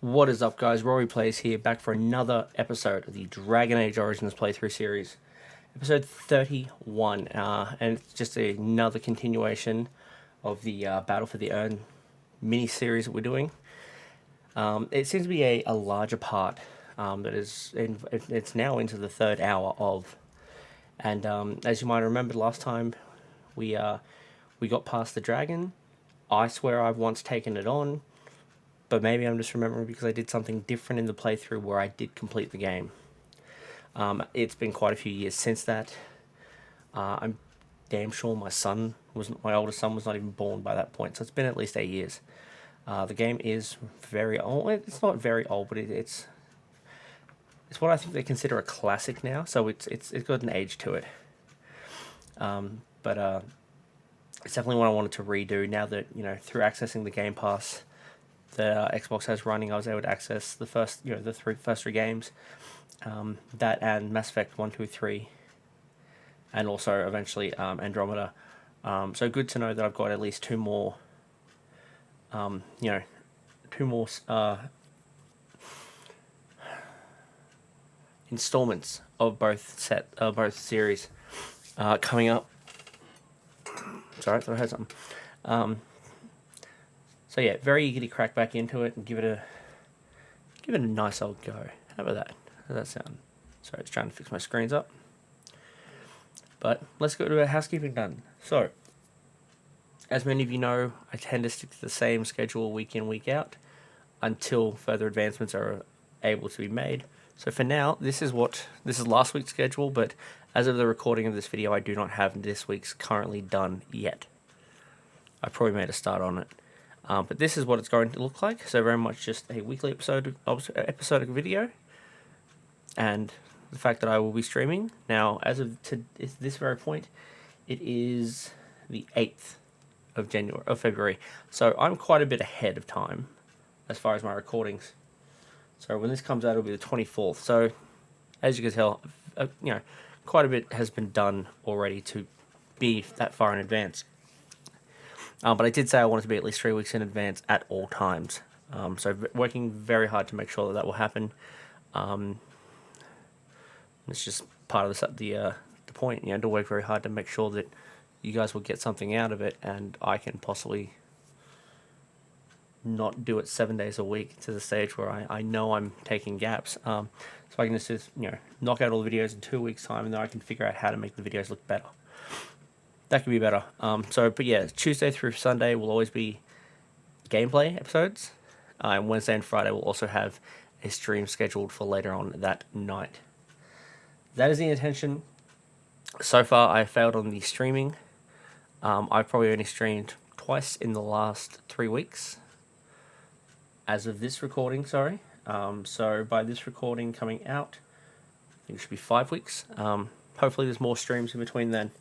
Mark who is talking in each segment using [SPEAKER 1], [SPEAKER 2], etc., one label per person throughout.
[SPEAKER 1] What is up, guys? Rory Plays here, back for another episode of the Dragon Age Origins playthrough series. Episode 31, and it's just another continuation of the Battle for the Urn mini-series that we're doing. It seems to be a larger part that is, it's now into the third hour of. And as you might remember last time, we got past the dragon. I swear I've once taken it on, but maybe I'm just remembering because I did something different in the playthrough where I did complete the game. It's been quite a few years since that. I'm damn sure my oldest son was not even born by that point, so it's been at least 8 years. The game is very old. It's not very old, but it's what I think they consider a classic now. So it's got an age to it. But it's definitely what I wanted to redo now that, through accessing the Game Pass that Xbox has running, I was able to access the first three games, that and Mass Effect 1, 2, 3, and also eventually Andromeda. So good to know that I've got at least two more installments of both series coming up. Sorry, I thought I had something. So yeah, very eager to crack back into it and give it a nice old go. How about that? How does that sound? Sorry, it's trying to fix my screens up. But let's go to our housekeeping done. So, as many of you know, I tend to stick to the same schedule week in, week out until further advancements are able to be made. So for now, this is last week's schedule, but as of the recording of this video, I do not have this week's currently done yet. I probably made a start on it. But this is what it's going to look like. So very much just a weekly episodic video. And the fact that I will be streaming. Now, as of this very point, it is the 8th of February. So I'm quite a bit ahead of time as far as my recordings. So when this comes out, it'll be the 24th. So as you can tell, quite a bit has been done already to be that far in advance. But I did say I wanted to be at least 3 weeks in advance at all times. So working very hard to make sure that will happen. It's just part of the point, to work very hard to make sure that you guys will get something out of it, and I can possibly not do it 7 days a week to the stage where I know I'm taking gaps. So I can just knock out all the videos in 2 weeks' time, and then I can figure out how to make the videos look better. That could be better. But yeah, Tuesday through Sunday will always be gameplay episodes. And Wednesday and Friday will also have a stream scheduled for later on that night. That is the intention. So far, I failed on the streaming. I've probably only streamed twice in the last 3 weeks. As of this recording, sorry. So by this recording coming out, I think it should be 5 weeks. Hopefully there's more streams in between then.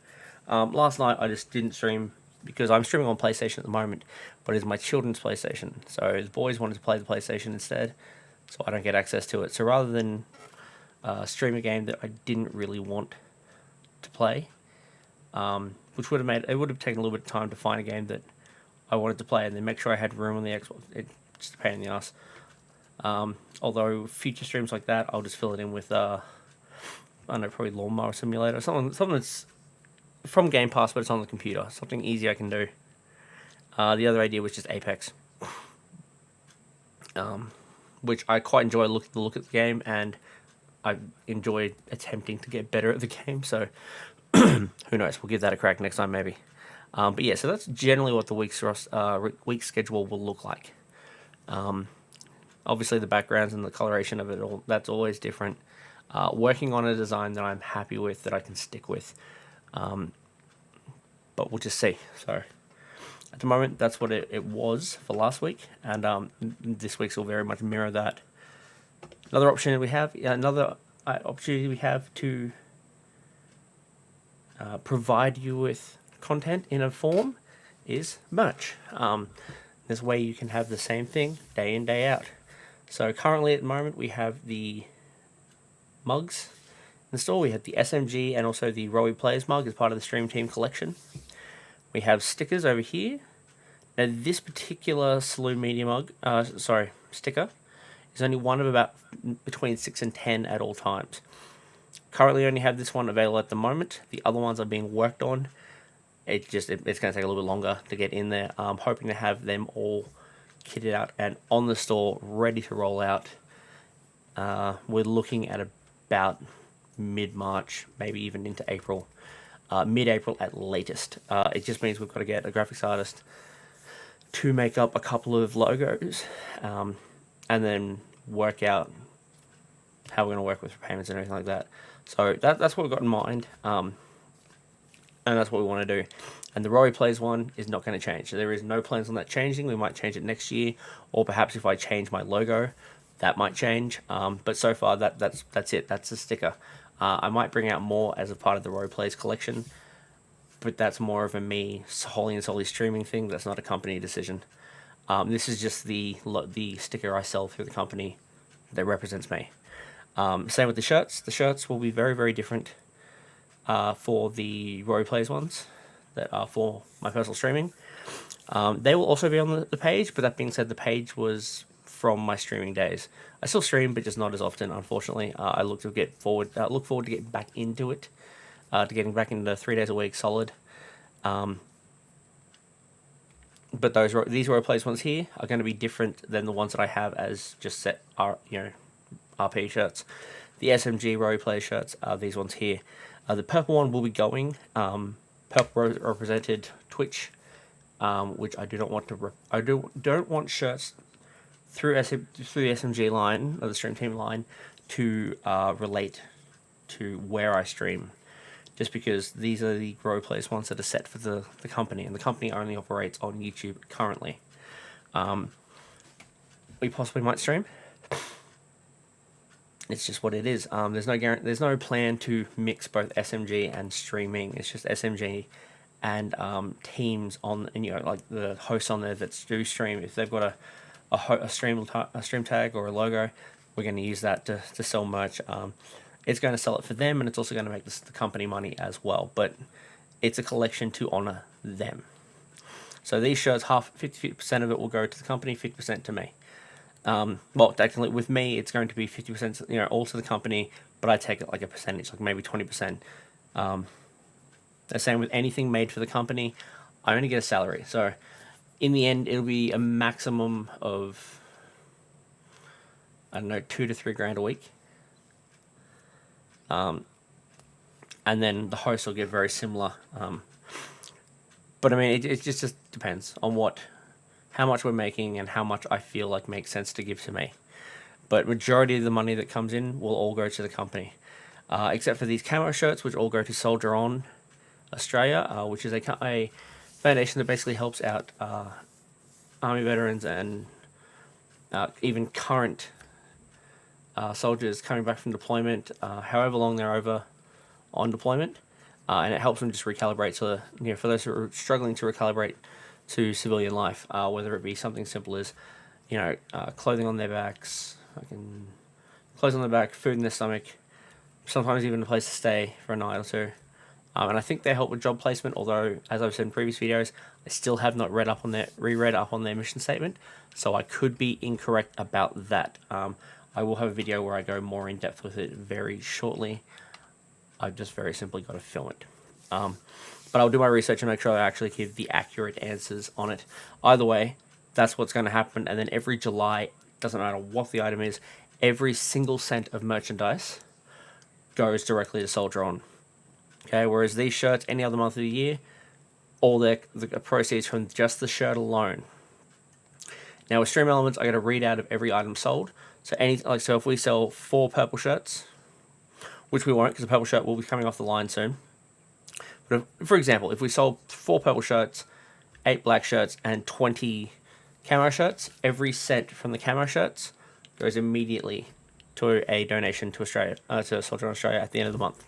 [SPEAKER 1] Last night I just didn't stream because I'm streaming on PlayStation at the moment, but it's my children's PlayStation. So the boys wanted to play the PlayStation instead, so I don't get access to it. So rather than stream a game that I didn't really want to play, which would have taken a little bit of time to find a game that I wanted to play and then make sure I had room on the Xbox. It's just a pain in the ass. Although future streams like that, I'll just fill it in with I don't know, probably Lawnmower Simulator, something that's from Game Pass, but it's on the computer. Something easy I can do. The other idea was just Apex, which I quite enjoy the look at the game, and I enjoy attempting to get better at the game. So who knows? We'll give that a crack next time, maybe. But yeah, so that's generally what the week schedule will look like. Obviously, the backgrounds and the coloration of it all, that's always different. Working on a design that I'm happy with, that I can stick with. But we'll just see. So at the moment, that's what it was for last week, and this week's will very much mirror that. Another opportunity we have to provide you with content in a form is merch. This way you can have the same thing day in, day out. So currently at the moment we have the mugs in the store. We have the SMG and also the Rowie Players mug as part of the Stream Team collection. We have stickers over here. Now this particular Saloon Media mug, sticker, There's only one of about between 6 and 10 at all times. Currently only have this one available at the moment. The other ones are being worked on. It's going to take a little bit longer to get in there. I'm hoping to have them all kitted out and on the store, ready to roll out. We're looking at about mid-March, maybe even into April. Mid-April at latest. It just means we've got to get a graphics artist to make up a couple of logos, and then work out how we're going to work with payments and everything like that. So that's what we've got in mind, and that's what we want to do. And the Rory Plays one is not going to change. So there is no plans on that changing. We might change it next year, or perhaps if I change my logo, that might change. But so far, that's it. That's the sticker. I might bring out more as a part of the Rory Plays collection, but that's more of a me wholly and solely streaming thing. That's not a company decision. This is just the sticker I sell through the company that represents me. Same with the shirts. The shirts will be very, very different for the Rory Plays ones that are for my personal streaming. They will also be on the page, but that being said, the page was from my streaming days. I still stream, but just not as often, unfortunately. I look forward to getting back into it, to getting back into 3 days a week solid. But these Rory Plays ones here are going to be different than the ones that I have as just set RP shirts. The SMG Rory Plays shirts are these ones here. The purple one will be going. Purple represented Twitch, which I do not want to. I don't want shirts through the SMG line or the Stream Team line to relate to where I stream, just because these are the Rory Plays ones that are set for the company, and the company only operates on YouTube currently. We possibly might stream. It's just what it is. There's no plan to mix both SMG and streaming. It's just SMG and teams on, and like the hosts on there that do stream. If they've got a stream tag or a logo, we're going to use that to sell merch. It's going to sell it for them, and it's also going to make the company money as well. But it's a collection to honor them. So these shirts, 50% of it will go to the company, 50% to me. Well, technically, with me, it's going to be 50%, all to the company, but I take it like a percentage, like maybe 20%. The same with anything made for the company, I only get a salary. So, in the end, it'll be a maximum of, I don't know, $2 to $3 grand a week. And then the host will get very similar. But I mean, it just depends on how much we're making and how much I feel like makes sense to give to me. But majority of the money that comes in will all go to the company, except for these camo shirts, which all go to Soldier On Australia, which is a foundation that basically helps out Army veterans and even current soldiers coming back from deployment, however long they're over on deployment, and it helps them just recalibrate. So, for those who are struggling to recalibrate to civilian life, whether it be something simple as, clothing on their backs, clothes on their back, food in their stomach, sometimes even a place to stay for a night or two. And I think they help with job placement, although, as I've said in previous videos, I still have not reread up on their mission statement, so I could be incorrect about that. I will have a video where I go more in depth with it very shortly. I've just very simply got to film it. But I'll do my research and make sure I actually give the accurate answers on it. Either way, that's what's going to happen. And then every July, doesn't matter what the item is, every single cent of merchandise goes directly to Soldier On. Okay, whereas these shirts, any other month of the year, all the proceeds from just the shirt alone. Now with Stream Elements, I got to read out of every item sold. So if we sell 4 purple shirts, which we won't because the purple shirt will be coming off the line soon. But for example, if we sold 4 purple shirts, 8 black shirts, and 20 camo shirts, every cent from the camo shirts goes immediately to a donation to Australia, to Soldier On Australia at the end of the month.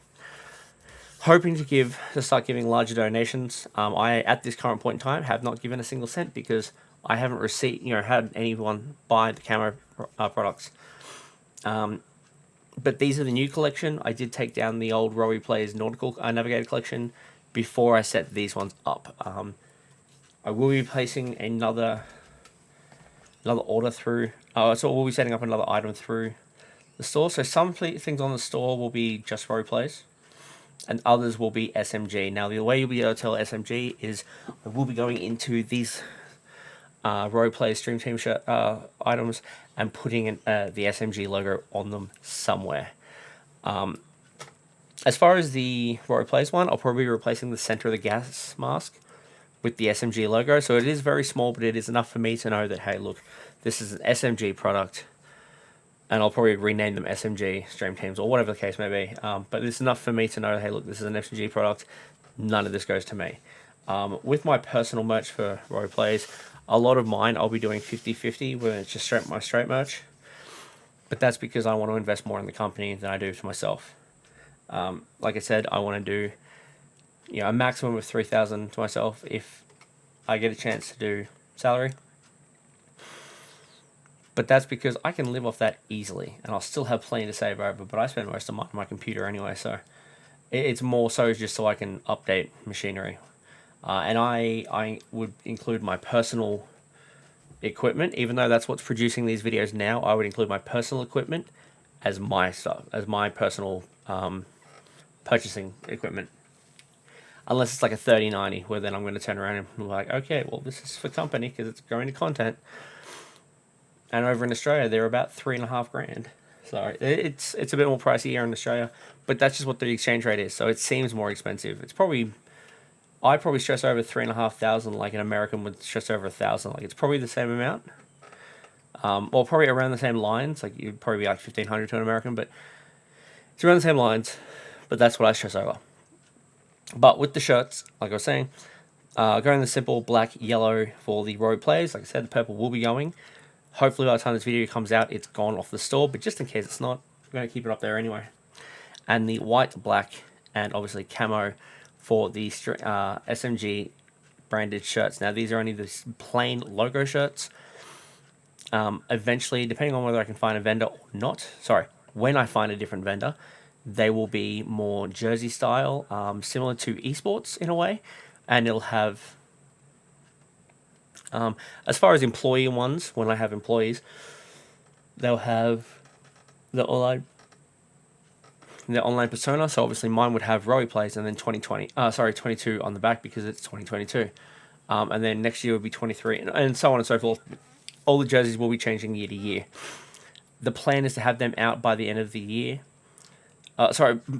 [SPEAKER 1] Hoping to start giving larger donations. I, at this current point in time, have not given a single cent because I haven't had anyone buy the camo products. But these are the new collection. I did take down the old Rory Plays Nautical Navigator collection before I set these ones up. I will be placing another another order through. So we'll be setting up another item through the store. So some things on the store will be just role plays, and others will be SMG. Now the way you'll be able to tell SMG is I will be going into these role play stream team shirt items and putting the SMG logo on them somewhere. As far as the role plays one, I'll probably be replacing the center of the gas mask with the SMG logo. So it is very small, but it is enough for me to know that, hey, look, this is an SMG product. And I'll probably rename them SMG stream teams or whatever the case may be. But it's enough for me to know, hey, look, this is an SMG product. None of this goes to me. With my personal merch for role plays, a lot of mine I'll be doing 50-50 where it's just straight merch. But that's because I want to invest more in the company than I do to myself. Like I said, I want to do a maximum of 3,000 to myself if I get a chance to do salary. But that's because I can live off that easily, and I'll still have plenty to save over. But I spend most of mine on my computer anyway, so it's more so just so I can update machinery. And I would include my personal equipment, even though that's what's producing these videos now. I would include my personal equipment as my stuff, as my personal purchasing equipment. Unless it's like a 3090, where then I'm going to turn around and be like, okay, well, this is for company because it's going to content. And over in Australia, they're about $3,500. So it's a bit more pricey here in Australia, but that's just what the exchange rate is. So it seems more expensive. I probably stress over 3,500, like an American would stress over 1,000. Like it's probably the same amount, or probably around the same lines. Like you'd probably be like 1,500 to an American, but it's around the same lines. But that's what I stress over. But with the shirts, like I was saying, going the simple black, yellow for the road plays. Like I said, the purple will be going. Hopefully by the time this video comes out, it's gone off the store. But just in case it's not, I'm going to keep it up there anyway. And the white, black, and obviously camo for the SMG branded shirts. Now, these are only the plain logo shirts. Eventually, depending on whether I can find a vendor or not, when I find a different vendor, they will be more jersey style, similar to esports in a way. And it'll have... as far as employee ones, when I have employees, they'll have the online persona. So obviously mine would have Rowie Plays and then 22 on the back because it's 2022. And then next year would be 23 and so on and so forth. All the jerseys will be changing year to year. The plan is to have them out by the end of the year.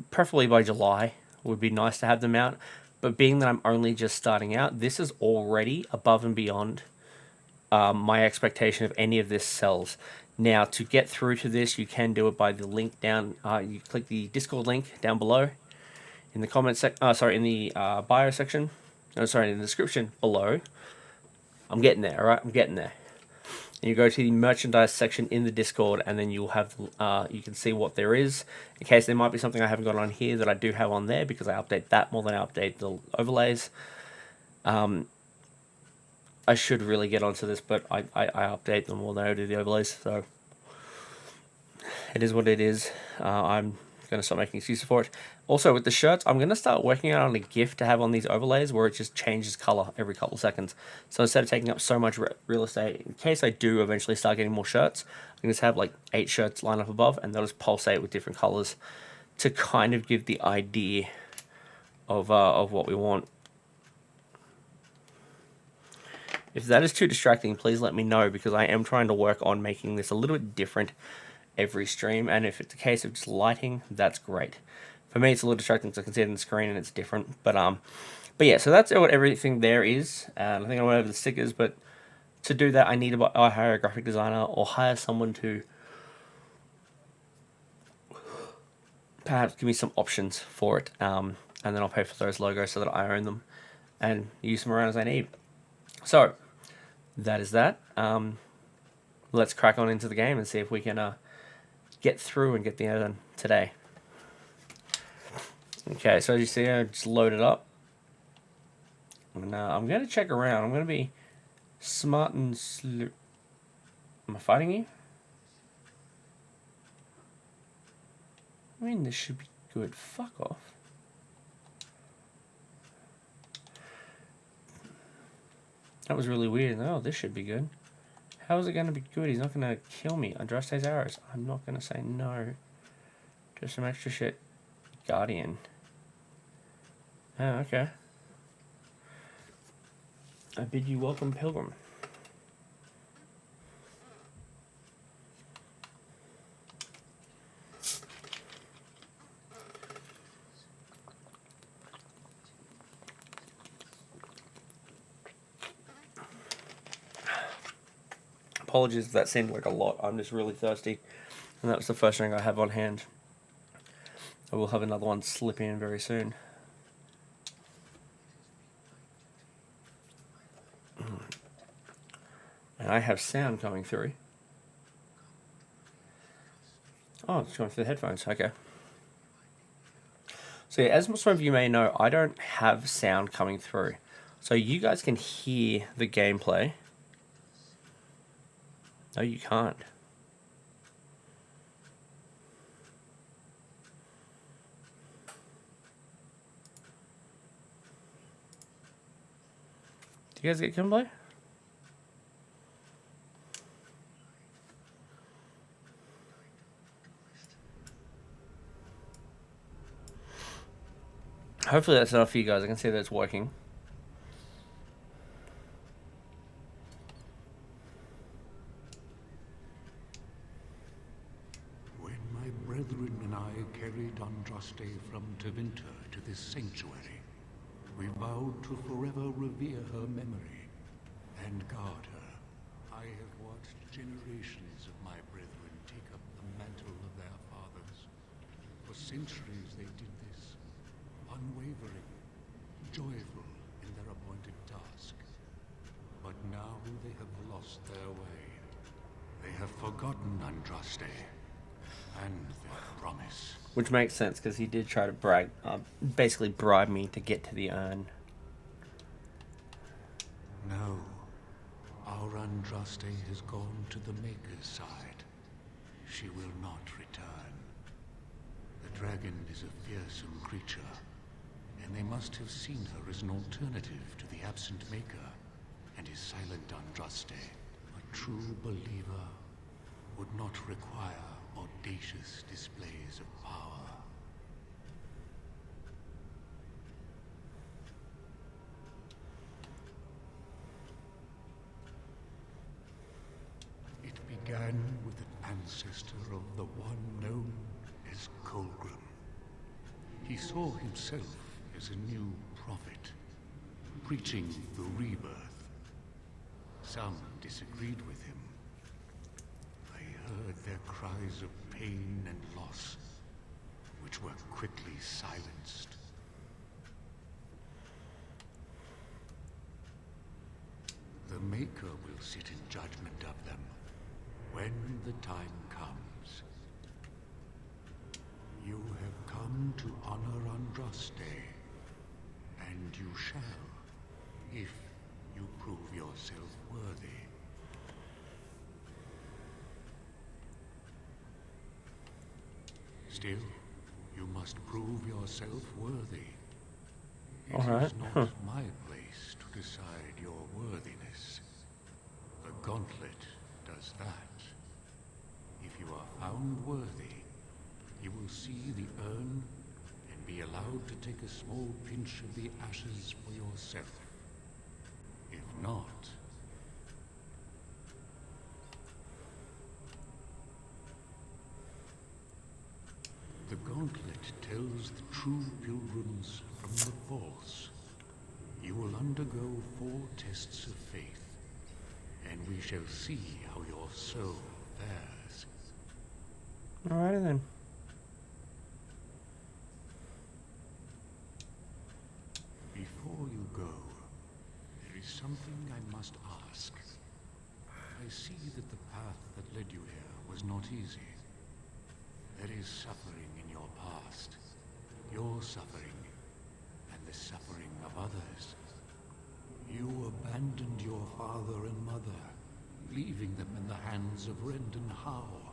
[SPEAKER 1] Preferably by July would be nice to have them out. But being that I'm only just starting out, this is already above and beyond my expectation of any of this sells. Now, to get through to this, you can do it by the link down. You click the Discord link down below in the comment in the bio section. In the description below. I'm getting there, all right? I'm getting there. And you go to the merchandise section in the Discord, and then you'll have you can see what there is. In case there might be something I haven't got on here that I do have on there, because I update that more than I update the overlays. I should really get onto this, but I update them more than I do the overlays. So it is what it is. I'm going to start making excuses for it. Also, with the shirts, I'm going to start working out on a GIF to have on these overlays where it just changes color every couple of seconds. So instead of taking up so much real estate, in case I do eventually start getting more shirts, I can just have like 8 shirts lined up above, and they'll just pulsate with different colors to kind of give the idea of what we want. If that is too distracting, please let me know, because I am trying to work on making this a little bit different every stream, and if it's a case of just lighting, that's great. For me, it's a little distracting because I can see it on the screen and it's different. But yeah, so that's what everything there is. I think I went over the stickers, but to do that, I need to hire a graphic designer or hire someone to perhaps give me some options for it, and then I'll pay for those logos so that I own them and use them around as I need. So that is that. Let's crack on into the game and see if we can get through and get the end done today. Okay, so as you see, I just loaded up. And I'm going to check around. I'm going to be smart and slow. Am I fighting you? I mean, this should be good. Fuck off. That was really weird. Oh, this should be good. How is it going to be good? He's not going to kill me. Andraste's arrows. I'm not going to say no. Just some extra shit. Guardian. Oh, okay. I bid you welcome, Pilgrim. Apologies if that seemed like a lot. I'm just really thirsty. And that was the first drink I have on hand. I will have another one slip in very soon. And I have sound coming through. Oh, it's going through the headphones. Okay. So yeah, as some of you may know, I don't have sound coming through. So you guys can hear the gameplay. No, you can't. Do you guys get gameplay? Hopefully that's enough for you guys. I can see that it's working.
[SPEAKER 2] When my brethren and I carried Andraste from Tevinter to this sanctuary, we vowed to forever revere her memory and guard her. I have watched generations of my brethren take up the mantle of their fathers. For centuries they did this, unwavering, joyful in their appointed task. But now they have lost their way. They have forgotten Andraste and their promise.
[SPEAKER 1] Which makes sense, because he did try to basically bribe me to get to the urn.
[SPEAKER 2] No. Our Andraste has gone to the Maker's side. She will not return. The dragon is a fearsome creature, and they must have seen her as an alternative to the absent Maker and his silent Andraste. A true believer would not require audacious displays of power. It began with an ancestor of the one known as Colgrim. He saw himself as a new prophet, preaching the rebirth. Some disagreed with him. I heard their cries of pain and loss, which were quickly silenced. The Maker will sit in judgment of them when the time comes. You have come to honor Andraste, and you shall, if you prove yourself worthy. Still, you must prove yourself worthy. It is not my place to decide your worthiness. The gauntlet does that. If you are found worthy, you will see the urn and be allowed to take a small pinch of the ashes for yourself. If not, the gauntlet tells the true pilgrims from the false. You will undergo 4 tests of faith, and we shall see how your soul fares.
[SPEAKER 1] Alrighty then.
[SPEAKER 2] Before you go, there is something I must ask. I see that the path that led you here was not easy. There is suffering in your past, your suffering, and the suffering of others. You abandoned your father and mother, leaving them in the hands of Rendon Howe,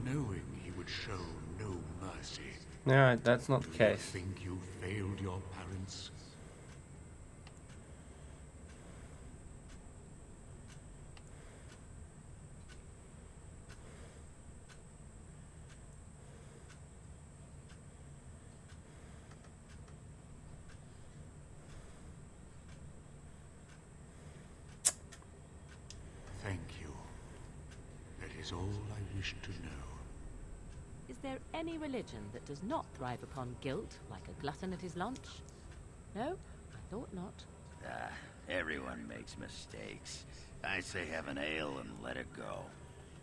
[SPEAKER 2] knowing he would show no mercy.
[SPEAKER 1] Alright, that's not the
[SPEAKER 2] Do you
[SPEAKER 1] case.
[SPEAKER 2] think you failed your parents? is all I wish to know.
[SPEAKER 3] Is there any religion that does not thrive upon guilt, like a glutton at his lunch? No? I thought not.
[SPEAKER 4] Everyone makes mistakes. I say have an ale and let it go.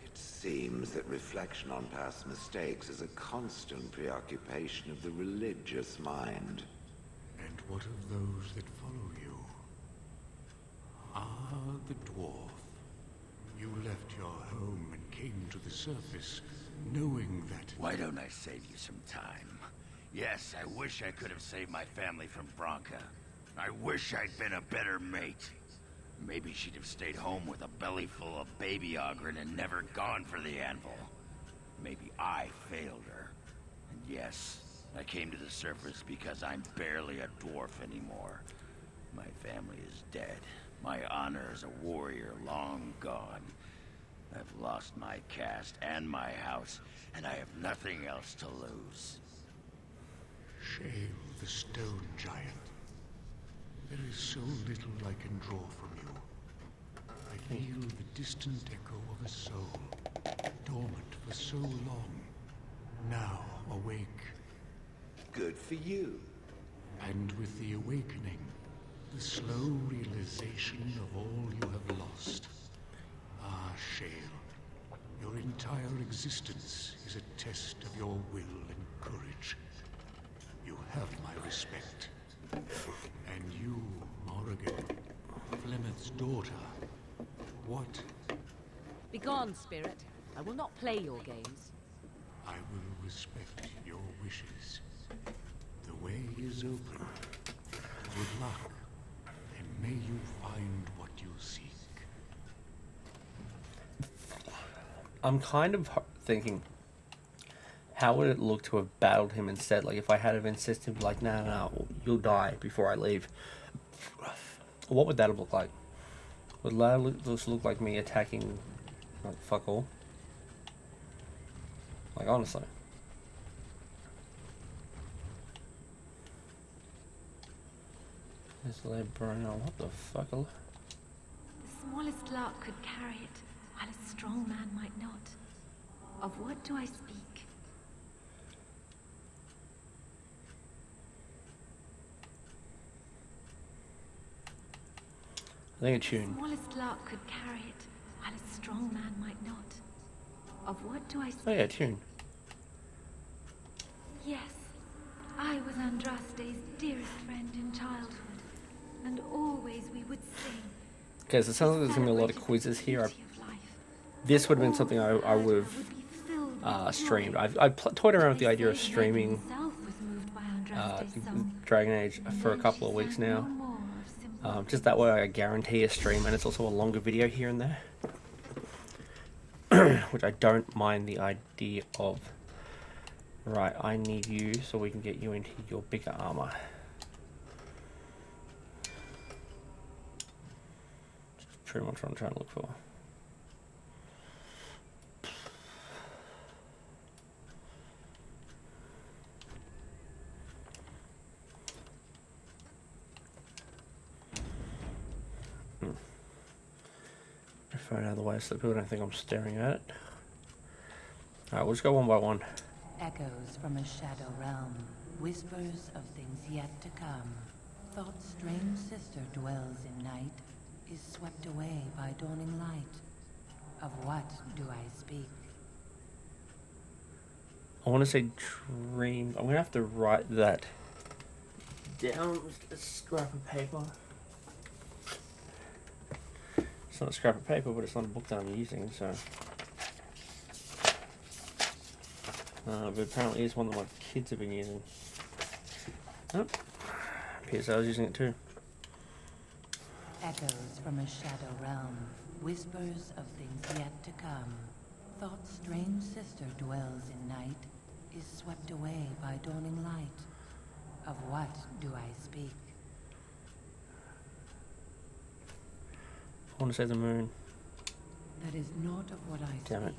[SPEAKER 5] It seems that reflection on past mistakes is a constant preoccupation of the religious mind.
[SPEAKER 2] And what of those that follow you? The dwarf. You left your home and came to the surface, knowing that...
[SPEAKER 4] Why don't I save you some time? Yes, I wish I could have saved my family from Bronca. I wish I'd been a better mate. Maybe she'd have stayed home with a belly full of baby Ogren and never gone for the anvil. Maybe I failed her. And yes, I came to the surface because I'm barely a dwarf anymore. My family is dead. My honor as a warrior long gone. I've lost my caste and my house, and I have nothing else to lose.
[SPEAKER 2] Shale, the stone giant. There is so little I can draw from you. I feel the distant echo of a soul, dormant for so long, now awake.
[SPEAKER 5] Good for you.
[SPEAKER 2] And with the awakening, the slow realization of all you have lost. Shale, your entire existence is a test of your will and courage. You have my respect. And you, Morrigan, Flemeth's daughter, what?
[SPEAKER 3] Begone, spirit. I will not play your games.
[SPEAKER 2] I will respect your wishes. The way is open. Good luck, and may you find what you seek.
[SPEAKER 1] I'm kind of thinking, how would it look to have battled him instead? Like, if I had have insisted, like, no, you'll die before I leave. What would that have looked like? Would that just look like me attacking, like, fuck all? Like, honestly. This lad Bruno, what the fuck?
[SPEAKER 6] The smallest lark could carry it, while a strong man might not. Of what do I speak?
[SPEAKER 1] I think a tune.
[SPEAKER 6] The smallest lark could carry it, while a strong man might not. Of what do I speak?
[SPEAKER 1] Oh yeah, tune.
[SPEAKER 6] Yes, I was Andraste's dearest friend in childhood, and always we would sing.
[SPEAKER 1] Okay, so it sounds like there's going to be a lot of quizzes here. This would have been something I would have streamed. I've toyed around with the idea of streaming Dragon Age for a couple of weeks now. Just that way I guarantee a stream, and it's also a longer video here and there. Which I don't mind the idea of. Right, I need you so we can get you into your bigger armor. That's pretty much what I'm trying to look for. Phone out of the way so that people don't think I'm staring at it. Alright, we'll just go one by one.
[SPEAKER 7] Echoes from a shadow realm, whispers of things yet to come. Thought's strange sister dwells in night, is swept away by dawning light. Of what do I speak?
[SPEAKER 1] I want to say dream. I'm going to have to write that down. A scrap of paper. It's not a scrap of paper, but it's not a book that I'm using, so... but apparently it's one that my kids have been using. Oh, appears I was using it too.
[SPEAKER 7] Echoes from a shadow realm, whispers of things yet to come. Thought's strange sister dwells in night, is swept away by dawning light. Of what do I speak?
[SPEAKER 1] I want to say the moon.
[SPEAKER 7] That is not of what I speak.
[SPEAKER 1] Damn it.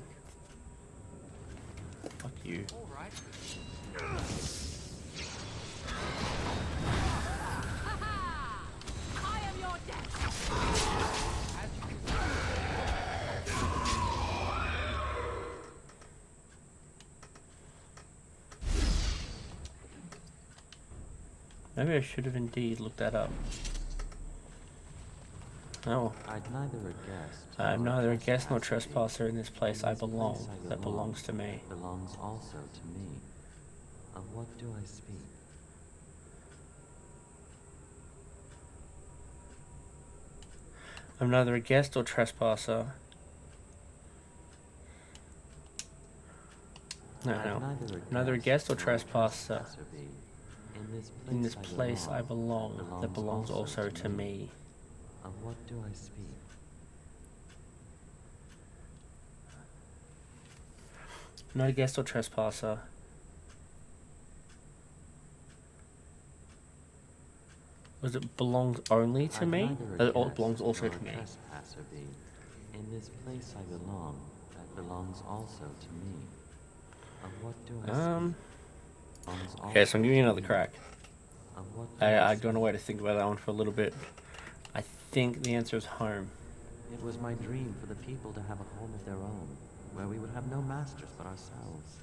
[SPEAKER 1] Fuck you.
[SPEAKER 8] All right.
[SPEAKER 3] I am your death!
[SPEAKER 1] Maybe I should have indeed looked that up. Oh. I'm neither a guest nor trespasser in this place I belong, that belongs to me.
[SPEAKER 8] Belongs also to me. Of what do I speak?
[SPEAKER 1] I'm neither a guest or trespasser. No. Neither a guest or trespasser. In this place I belong, that belongs also to me.
[SPEAKER 8] Of what do I speak?
[SPEAKER 1] Not a guest or trespasser. Was it belongs only to me? It belongs also to me.
[SPEAKER 8] In this place I belong, that belongs also to me. Of what do I speak?
[SPEAKER 1] Okay, so I'm giving you another crack.
[SPEAKER 8] Of what
[SPEAKER 1] I've gone away to think about that one for a little bit. I think the answer is home.
[SPEAKER 8] It was my dream for the people to have a home of their own, where we would have no masters but ourselves.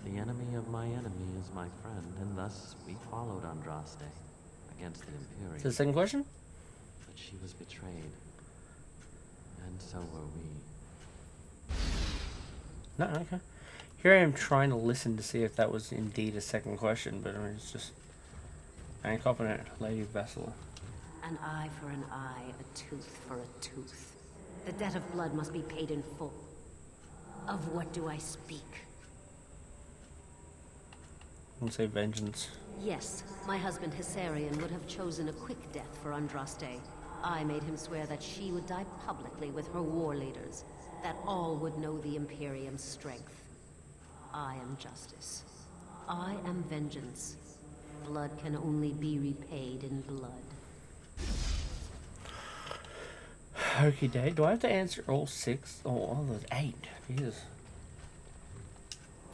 [SPEAKER 8] The enemy of my enemy is my friend, and thus we followed Andraste against the Imperium.
[SPEAKER 1] Is that the second question?
[SPEAKER 8] But she was betrayed, and so were we.
[SPEAKER 1] No, okay. Here I am trying to listen to see if that was indeed a second question, but I mean, it's just... I ain't copping it, Lady Vessel.
[SPEAKER 9] An eye for an eye, a tooth for a tooth. The debt of blood must be paid in full. Of what do I speak?
[SPEAKER 1] I want to say vengeance.
[SPEAKER 9] Yes, my husband Hissarion would have chosen a quick death for Andraste. I made him swear that she would die publicly with her war leaders, that all would know the Imperium's strength. I am justice. I am vengeance. Blood can only be repaid in blood.
[SPEAKER 1] Okay, Dave. Do I have to answer all 6? Oh, all those 8. Jesus.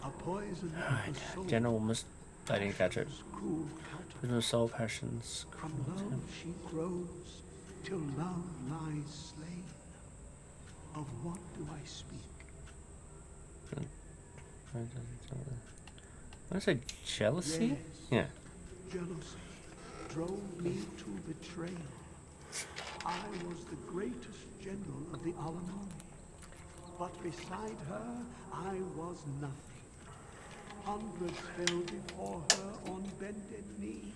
[SPEAKER 2] A poison
[SPEAKER 1] Alright.
[SPEAKER 2] of the soul.
[SPEAKER 1] General must... I didn't catch it.
[SPEAKER 2] Cruel counter.
[SPEAKER 1] There's no soul passions.
[SPEAKER 2] From love she grows, till love lies slain. Of what do I speak?
[SPEAKER 1] I said jealousy?
[SPEAKER 2] Yes.
[SPEAKER 1] Yeah.
[SPEAKER 2] Jealousy drove me to betrayal. I was the greatest general of the Alamani. But beside her, I was nothing. Hundreds fell before her on bended knee.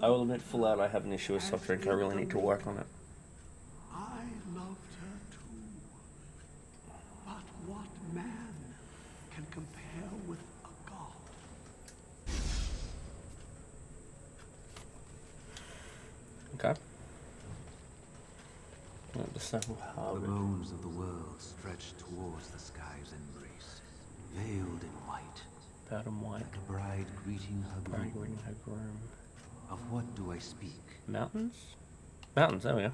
[SPEAKER 1] I will admit full out I have an issue with soft drink. I really need to work on it.
[SPEAKER 2] I loved her too. But what man can compare with a god?
[SPEAKER 1] Okay. The Snow Harbor.
[SPEAKER 10] The bones of the world stretch towards the sky's embrace, veiled in white,
[SPEAKER 1] Bottom white.
[SPEAKER 10] like a bride greeting her
[SPEAKER 1] Bride
[SPEAKER 10] groom.
[SPEAKER 1] greeting her groom.
[SPEAKER 10] Of what do I speak?
[SPEAKER 1] Mountains? Mountains, there we go.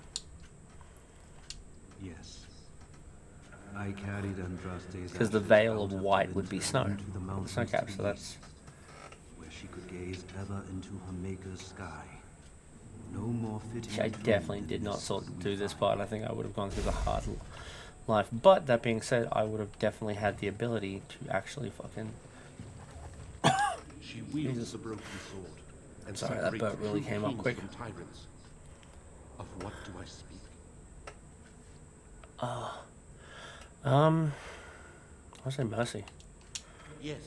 [SPEAKER 10] Yes. I carried Andraste's
[SPEAKER 1] Because the
[SPEAKER 10] ashes
[SPEAKER 1] veil
[SPEAKER 10] out
[SPEAKER 1] of white
[SPEAKER 10] the
[SPEAKER 1] would be
[SPEAKER 10] winter
[SPEAKER 1] snow.
[SPEAKER 10] into the
[SPEAKER 1] The
[SPEAKER 10] mountains
[SPEAKER 1] snow
[SPEAKER 10] to
[SPEAKER 1] cap,
[SPEAKER 10] the
[SPEAKER 1] so that's...
[SPEAKER 10] east, where she could gaze ever into her maker's sky. No more fitting.
[SPEAKER 1] I
[SPEAKER 10] tomb
[SPEAKER 1] definitely
[SPEAKER 10] than
[SPEAKER 1] did not
[SPEAKER 10] this
[SPEAKER 1] sort
[SPEAKER 10] we
[SPEAKER 1] do this
[SPEAKER 10] find.
[SPEAKER 1] part. I think I would have gone through the hard life. But that being said, I would have definitely had the ability to actually fucking...
[SPEAKER 11] She wields
[SPEAKER 1] Jesus.
[SPEAKER 11] the broken sword. And
[SPEAKER 1] Sorry, that
[SPEAKER 11] separates
[SPEAKER 1] burp really
[SPEAKER 11] true
[SPEAKER 1] came up
[SPEAKER 11] kings
[SPEAKER 1] quick.
[SPEAKER 11] from tyrants. Of what do I speak?
[SPEAKER 1] I'll say mercy.
[SPEAKER 11] Yes.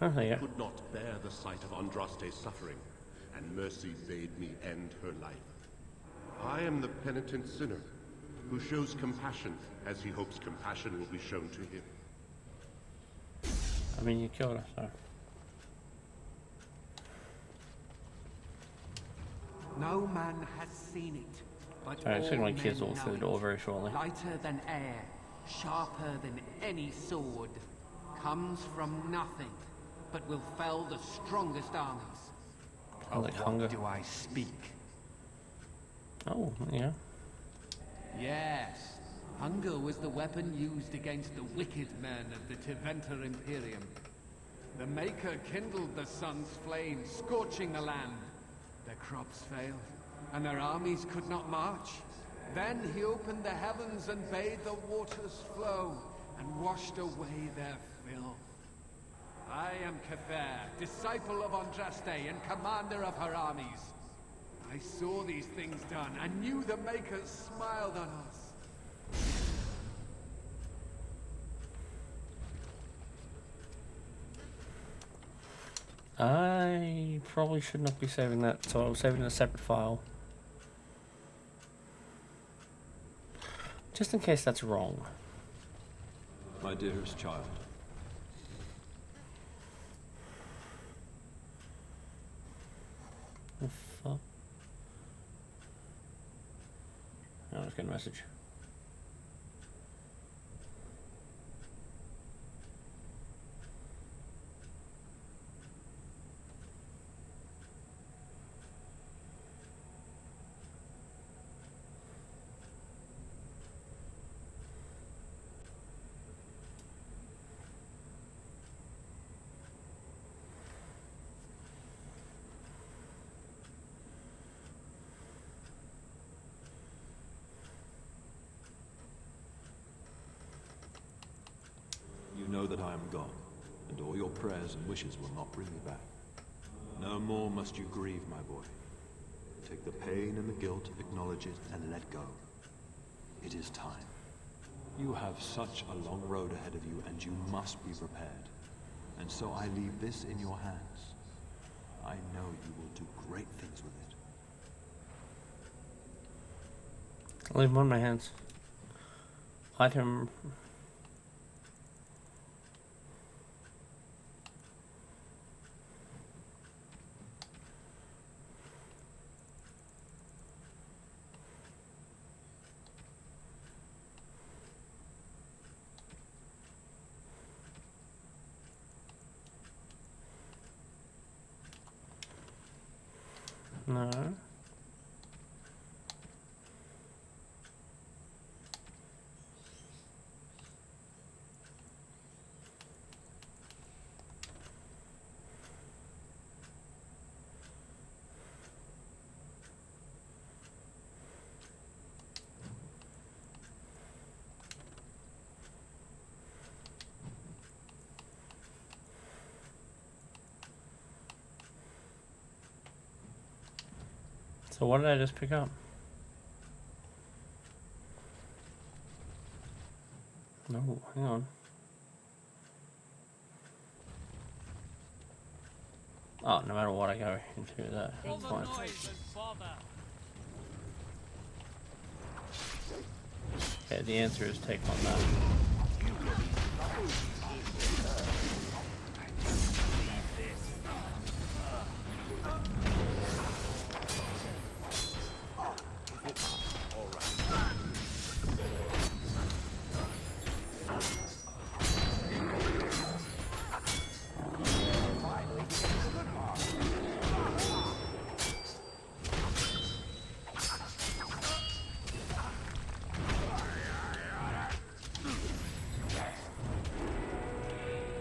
[SPEAKER 1] Oh, there you go.
[SPEAKER 11] Could not bear the sight of Andraste's suffering, and mercy bade me end her life. I am the penitent sinner, who shows compassion as he hopes compassion will be shown to him.
[SPEAKER 1] I mean, you killed her, so...
[SPEAKER 12] No man has seen it, but
[SPEAKER 1] Alright, so
[SPEAKER 12] all
[SPEAKER 1] my kids
[SPEAKER 12] men
[SPEAKER 1] will
[SPEAKER 12] know
[SPEAKER 1] through the
[SPEAKER 12] it.
[SPEAKER 1] door very shortly.
[SPEAKER 12] Lighter than air, sharper than any sword, comes from nothing, but will fell the strongest armies.
[SPEAKER 1] I like hunger.
[SPEAKER 12] Do I speak?
[SPEAKER 1] Oh, yeah.
[SPEAKER 12] Yes, hunger was the weapon used against the wicked men of the Tiventer Imperium. The Maker kindled the sun's flame, scorching the land. Their crops failed, and their armies could not march. Then he opened the heavens and bade the waters flow, and washed away their filth. I am Kefir, disciple of Andraste and commander of her armies. I saw these things done and knew the Makers smiled on us.
[SPEAKER 1] I probably should not be saving that, so I'll save it in a separate file. Just in case that's wrong.
[SPEAKER 13] My dearest child.
[SPEAKER 1] The fuck? I was getting a message.
[SPEAKER 13] You know that I am gone, and all your prayers and wishes will not bring me back. No more must you grieve, my boy. Take the pain and the guilt, acknowledge it, and let go. It is time. You have such a long road ahead of you, and you must be prepared. And so I leave this in your hands. I know you will do great things with it.
[SPEAKER 1] I'll leave them on my hands. Item. No. So what did I just pick up? No, hang on. Oh, no matter what I go into that, it's fine. Okay, the answer is take on that.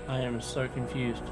[SPEAKER 1] I am so confused.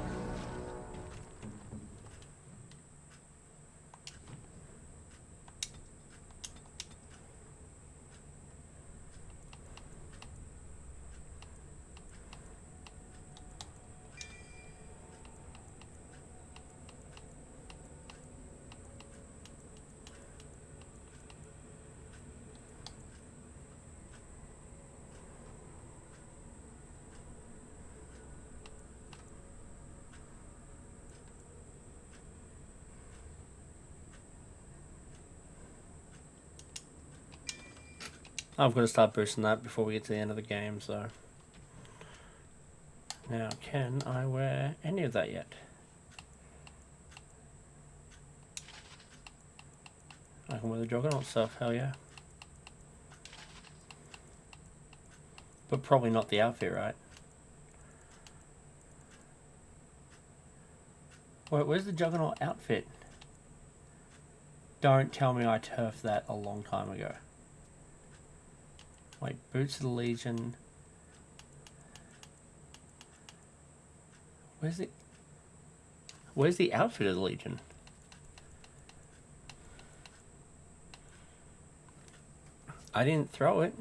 [SPEAKER 1] I've got to start boosting that before we get to the end of the game, so... Now, can I wear any of that yet? I can wear the Juggernaut stuff, hell yeah. But probably not the outfit, right? Wait, where's the Juggernaut outfit? Don't tell me I turfed that a long time ago. Wait, Boots of the Legion. Where's the outfit of the Legion? I didn't throw it.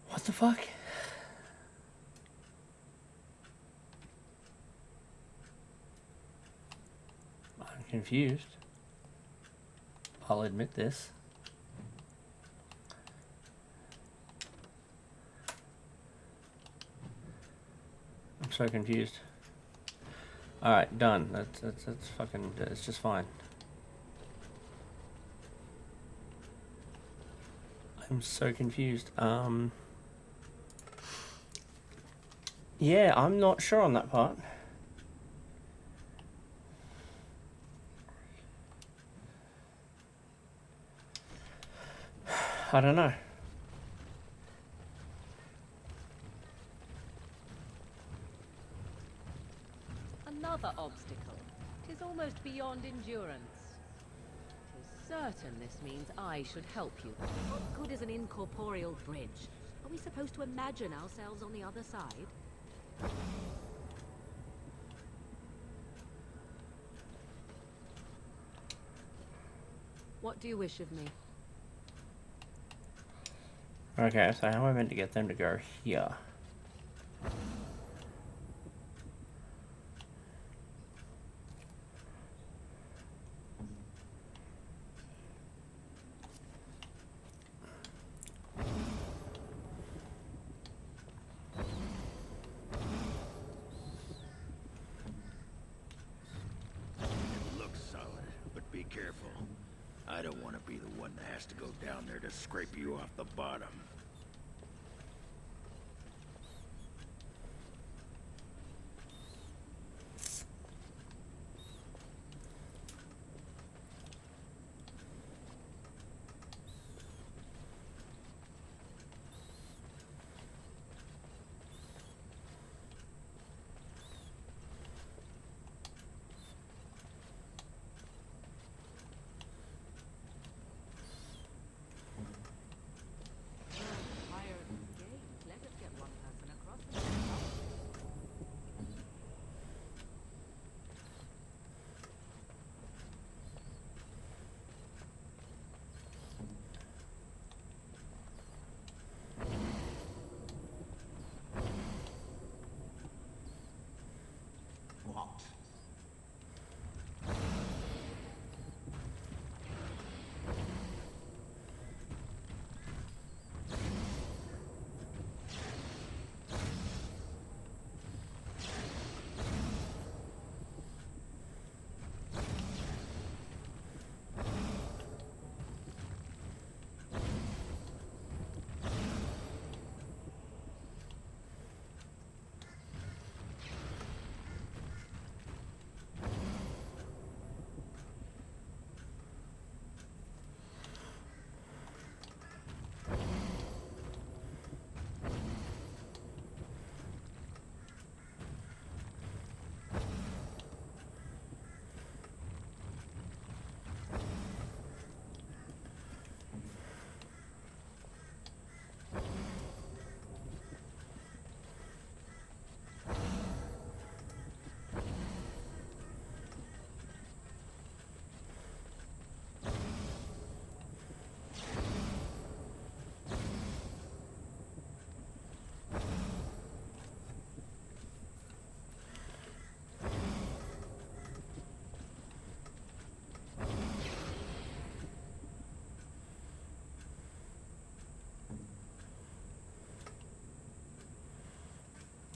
[SPEAKER 1] What the fuck? confused. I'll admit this. I'm so confused. Alright, done. That's fucking, it's just fine. I'm so confused. Yeah, I'm not sure on that part. I don't know.
[SPEAKER 3] Another obstacle. 'Tis almost beyond endurance. 'Tis certain this means I should help you. What good is an incorporeal bridge? Are we supposed to imagine ourselves on the other side? What do you wish of me?
[SPEAKER 1] Okay, so how am I meant to get them to go here?
[SPEAKER 4] Looks solid, but be careful. I don't want to be the one that has to go down there to scrape you off the bottom.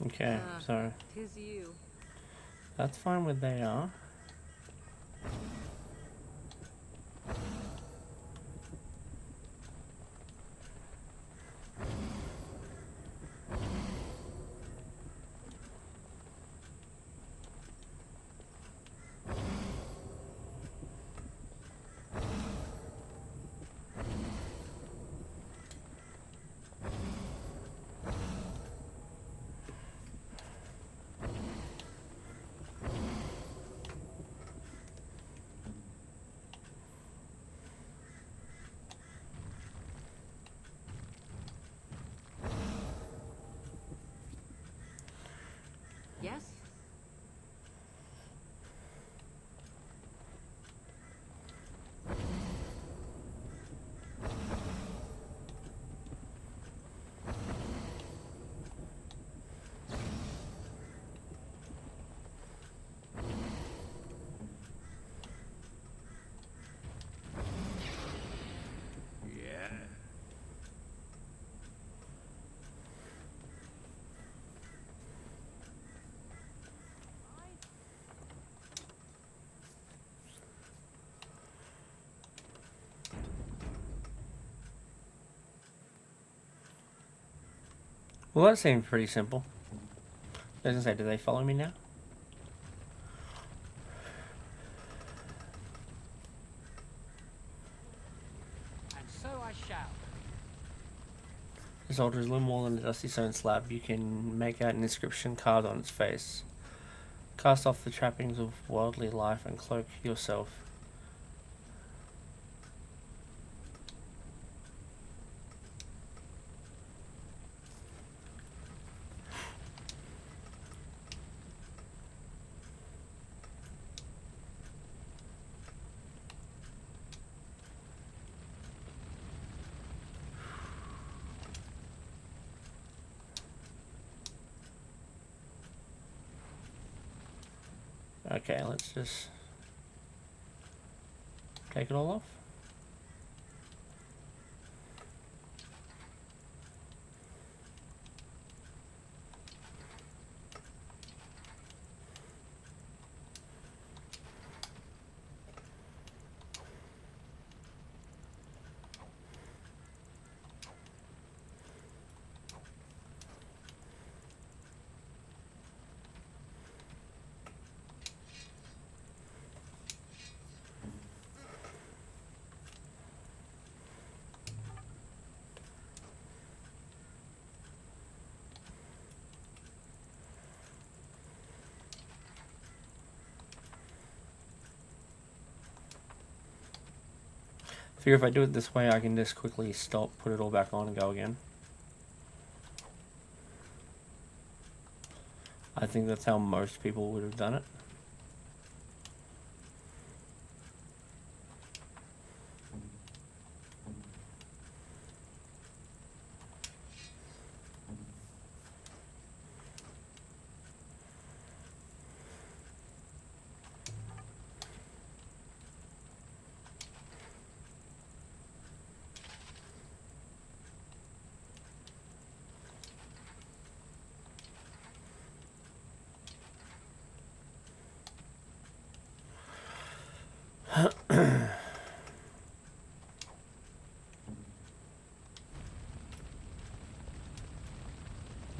[SPEAKER 1] Okay, so
[SPEAKER 3] 'Tis you.
[SPEAKER 1] that's fine where they are. Well, that seems pretty simple. I was gonna say, do they follow me now?
[SPEAKER 12] And so I shall.
[SPEAKER 1] This altar is little more than a dusty stone slab. You can make out an inscription carved on its face. Cast off the trappings of worldly life and cloak yourself. Okay, let's just take it all off. Figure if I do it this way, I can just quickly stop, put it all back on, and go again. I think that's how most people would have done it.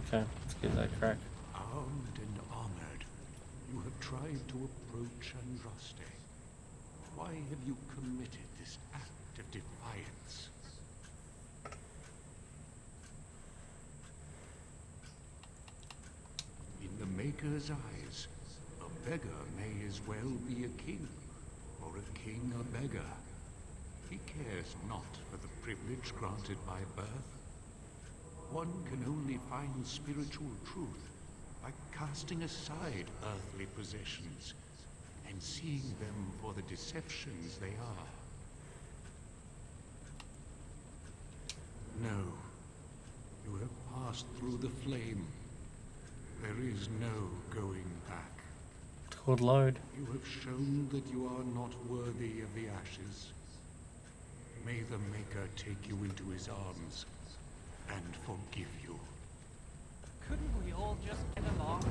[SPEAKER 1] Okay, let's give that a crack.
[SPEAKER 2] Armed and armored, you have tried to approach Andraste. Why have you committed this act of defiance? In the Maker's eyes, a beggar may as well be a king, or a king a beggar. He cares not for the privilege granted by birth. One can only find spiritual truth by casting aside earthly possessions and seeing them for the deceptions they are. No, you have passed through the flame. There is no going back.
[SPEAKER 1] It's called load.
[SPEAKER 2] You have shown that you are not worthy of the ashes. May the Maker take you into his arms and forgive you.
[SPEAKER 12] Couldn't we all just get along?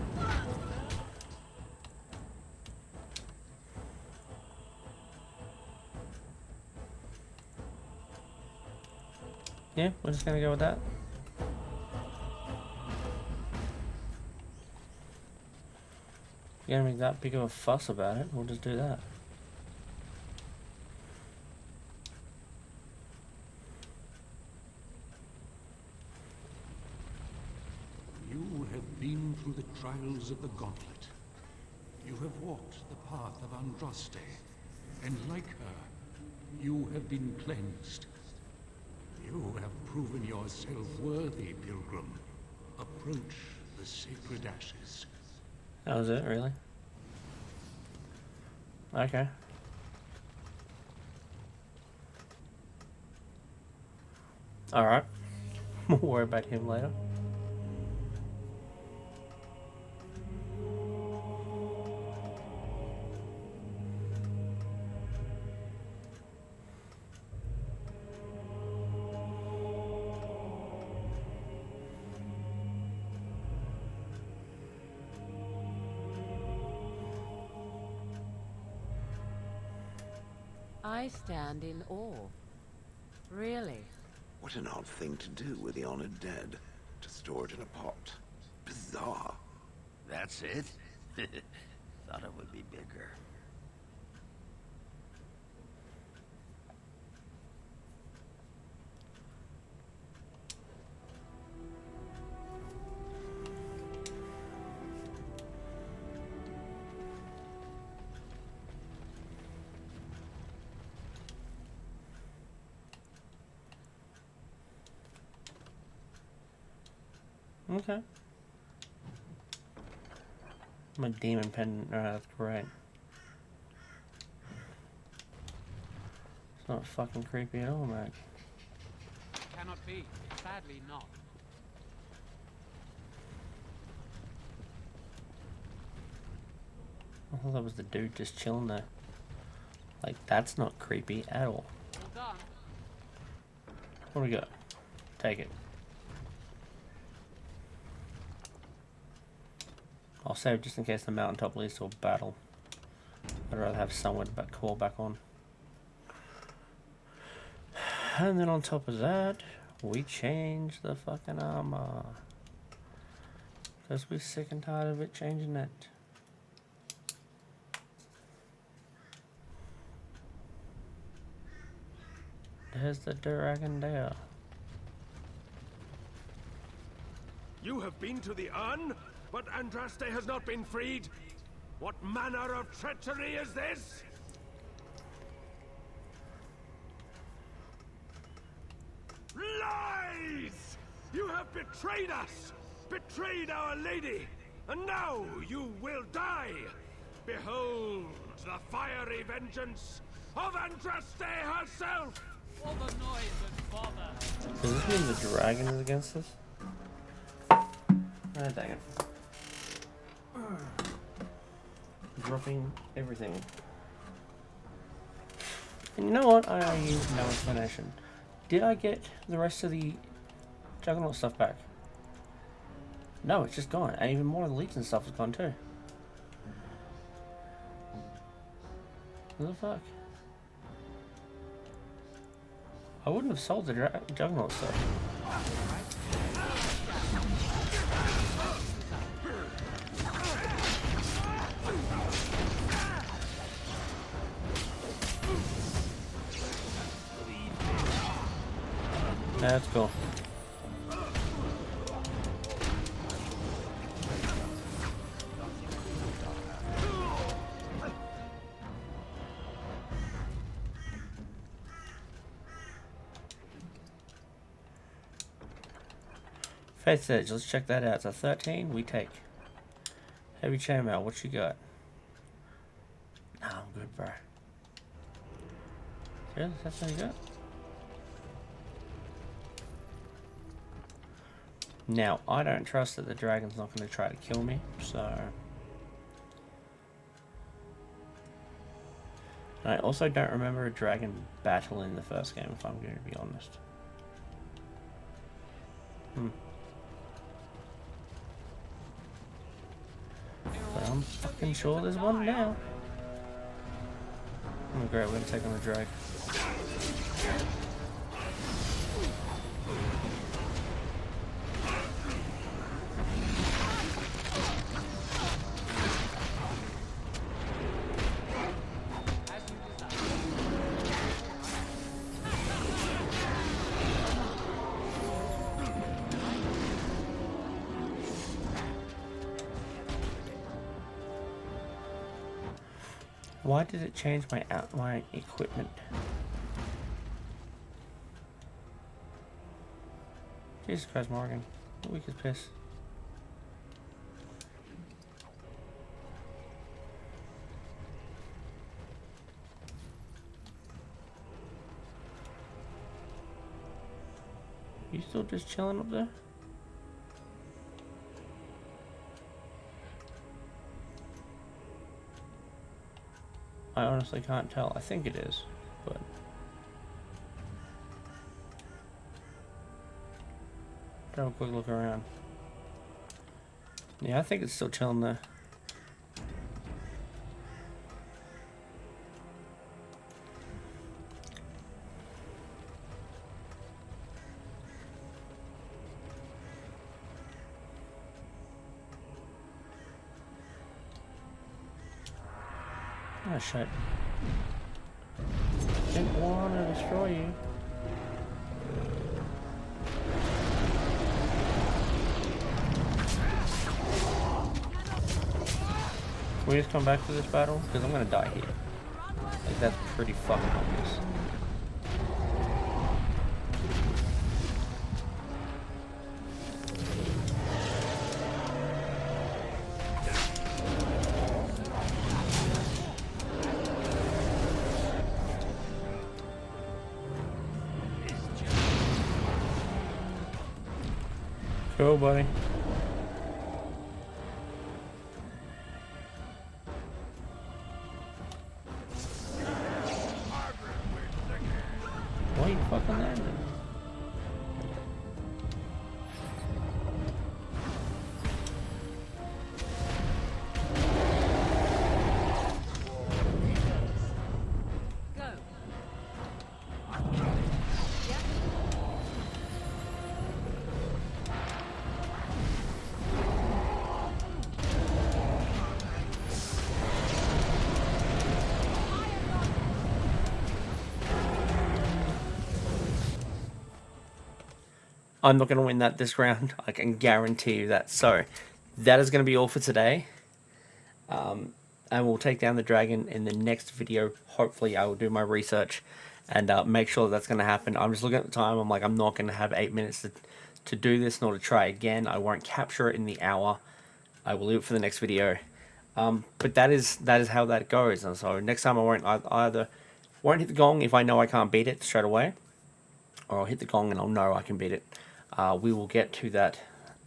[SPEAKER 1] Yeah, we're just gonna go with that. You're gonna make that big of a fuss about it, we'll just do that.
[SPEAKER 2] You have been through the trials of the Gauntlet. You have walked the path of Andraste, and like her, you have been cleansed. You have proven yourself worthy, Pilgrim. Approach the sacred ashes.
[SPEAKER 1] That was it, really? Okay. Alright. We'll worry about him later.
[SPEAKER 3] I stand in awe. Really?
[SPEAKER 5] What an odd thing to do with the honored dead. stored in a pot. Bizarre.
[SPEAKER 4] That's it? Thought it would be bigger.
[SPEAKER 1] Okay. My demon pendant. Alright, that's great. It's not fucking creepy at all, Mac.
[SPEAKER 12] Cannot be. Sadly not.
[SPEAKER 1] I thought that was the dude just chilling there. Like, that's not creepy at all.
[SPEAKER 12] All done.
[SPEAKER 1] What do we got? Take it. I'll save just in case the mountaintop leads to a battle. I'd rather have someone to call back on. And then on top of that, we change the fucking armor. Because we're sick and tired of it changing it. There's the dragon there.
[SPEAKER 14] You have been to the Urn, but Andraste has not been freed. What manner of treachery is this? Lies! You have betrayed us! Betrayed our lady! And now you will die! Behold the fiery vengeance of Andraste herself!
[SPEAKER 12] All the noise and bother.
[SPEAKER 1] Does this mean the dragon is against us? Ah, dang it. Dropping everything. And you know what? I use no explanation. Did I get the rest of the Juggernaut stuff back? No, it's just gone. And even more of the Legion stuff is gone too. What the fuck? I wouldn't have sold the Juggernaut stuff. That's cool. Faith's Edge, let's check that out. It's a 13, we take. Heavy chainmail, what you got? Nah, I'm good, bro. Yeah, that's what you got. Now, I don't trust that the dragon's not going to try to kill me, so... I also don't remember a dragon battle in the first game, if I'm going to be honest. But I'm fucking sure there's one now. Oh great, we're going to take on the drag. Why did it change my equipment? Jesus Christ, Morgan. Weak as piss. You still just chilling up there? I honestly can't tell. I think it is, but... Have a quick look around. Yeah, I think it's still chilling there. Oh shit. Didn't want to destroy you. Can we just come back to this battle? Because I'm gonna die here. Like, that's pretty fucking obvious. Cool, buddy. Why are you fucking landing? I'm not going to win that this round. I can guarantee you that. So, that is going to be all for today. And we'll take down the dragon in the next video. Hopefully, I will do my research and make sure that's going to happen. I'm just looking at the time. I'm like, I'm not going to have 8 minutes to do this, nor to try again. I won't capture it in the hour. I will leave it for the next video. But that is how that goes. And so, next time I won't either hit the gong if I know I can't beat it straight away, or I'll hit the gong and I'll know I can beat it. We will get to that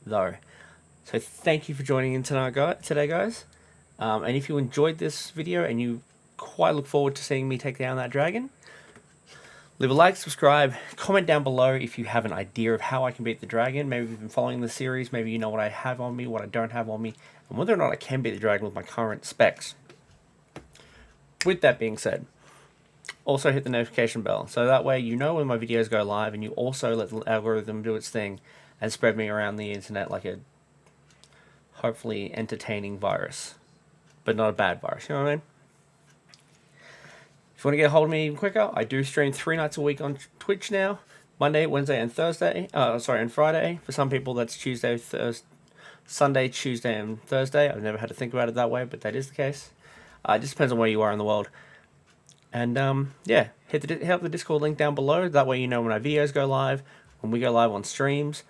[SPEAKER 1] though. So thank you for joining in today, guys. And if you enjoyed this video and you quite look forward to seeing me take down that dragon, leave a like, subscribe, comment down below if you have an idea of how I can beat the dragon. Maybe you've been following the series, maybe you know what I have on me, what I don't have on me, and whether or not I can beat the dragon with my current specs. With that being said, also hit the notification bell, so that way you know when my videos go live, and you also let the algorithm do its thing and spread me around the internet like a hopefully entertaining virus, but not a bad virus, you know what I mean? If you want to get a hold of me even quicker, I do stream 3 nights a week on Twitch now. Monday, Wednesday, and Thursday. And Friday. For some people, that's Sunday, Tuesday, and Thursday. I've never had to think about it that way, but that is the case. It just depends on where you are in the world. And yeah, hit the Discord link down below. That way you know when our videos go live, when we go live on streams.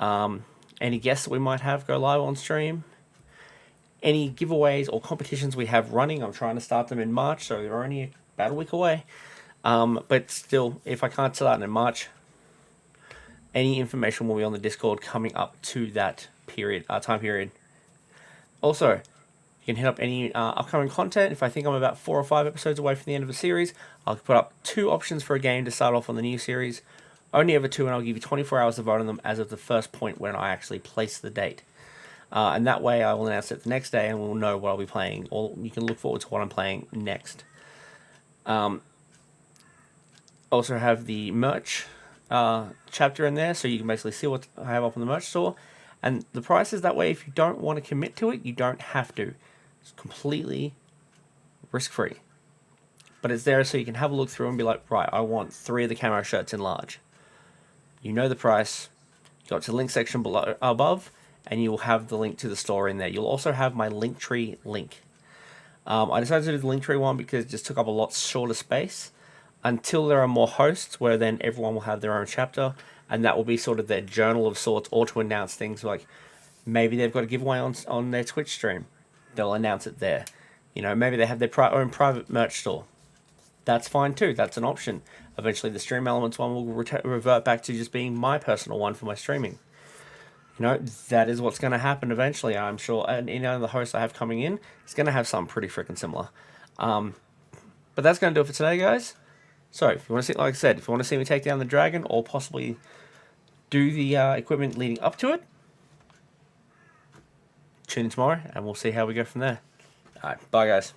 [SPEAKER 1] Any guests that we might have go live on stream. Any giveaways or competitions we have running. I'm trying to start them in March, so they're only about a week away. But still, if I can't start in March, any information will be on the Discord coming up to that time period. Also, you can hit up any upcoming content. If I think I'm about 4 or 5 episodes away from the end of a series, I'll put up 2 options for a game to start off on the new series. Only ever 2, and I'll give you 24 hours to vote on them as of the first point when I actually place the date. And that way I will announce it the next day and we'll know what I'll be playing, or you can look forward to what I'm playing next. Also have the merch chapter in there, so you can basically see what I have up on the merch store. And the price is that way. If you don't want to commit to it, you don't have to. It's completely risk-free. But it's there so you can have a look through and be like, right, I want 3 of the camo shirts in large. You know the price. Go to the link section above, and you will have the link to the store in there. You'll also have my Linktree link. I decided to do the Linktree one because it just took up a lot shorter space until there are more hosts, where then everyone will have their own chapter, and that will be sort of their journal of sorts, or to announce things like maybe they've got a giveaway on their Twitch stream. They'll announce it there. You know, maybe they have their own private merch store. That's fine too. That's an option. Eventually the Stream Elements one will revert back to just being my personal one for my streaming. You know, that is what's going to happen eventually, I'm sure. And any of the hosts I have coming in is going to have something pretty freaking similar. But that's going to do it for today, guys. So, if you want to see, like I said, if you want to see me take down the dragon, or possibly do the equipment leading up to it, tune in tomorrow, and we'll see how we go from there. Alright, bye guys.